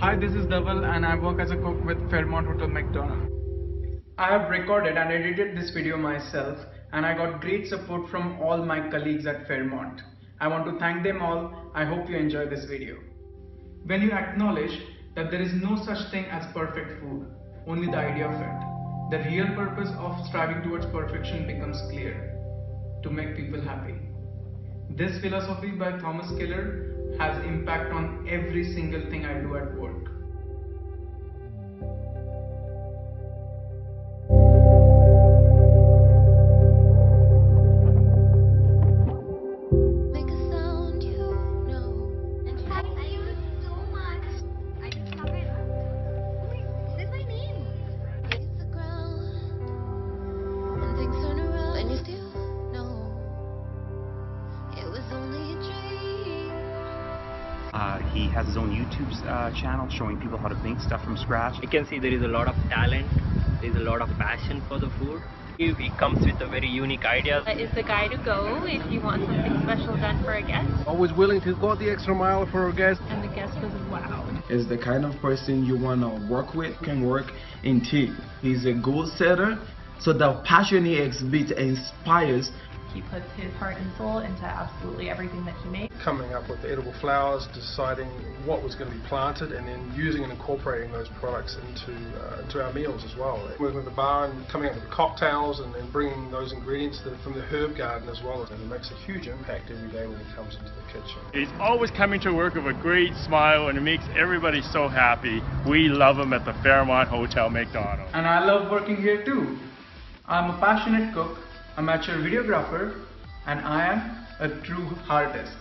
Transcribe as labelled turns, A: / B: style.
A: Hi, this is Dhaval and I work as a cook with Fairmont Hotel McDonald. I have recorded and edited this video myself and I got great support from all my colleagues at Fairmont. I want to thank them all. I hope you enjoy this video. When you acknowledge that there is no such thing as perfect food, only the idea of it, the real purpose of striving towards perfection becomes clear: to make people happy. This philosophy by Thomas Keller has impact on every single thing I do at work.
B: Make a sound you know. And thank you so much. I just love it. Oh my, that's my name. Hit the ground and things turn around and you still know it was only a dream.
C: He has his own YouTube channel showing people how to make stuff from scratch.
D: You can see there is a lot of talent, there is a lot of passion for the food. He comes with a very unique idea.
E: Is the guy to go if you want something special done for a guest.
F: Always willing to go the extra mile for a guest.
E: And the guest was wowed.
G: Is the kind of person you want to work with, can work in team. He's a goal setter, so the passion he exhibits inspires.
H: He puts his heart and soul into absolutely everything that he makes.
F: Coming up with the edible flowers, deciding what was going to be planted, and then using and incorporating those products into our meals as well. Working with the bar and coming up with the cocktails and bringing those ingredients from the herb garden as well. And it makes a huge impact every day when he comes into the kitchen.
I: He's always coming to work with a great smile and it makes everybody so happy. We love him at the Fairmont Hotel McDonald.
A: And I love working here too. I'm a passionate cook, amateur videographer, and I am a true artist.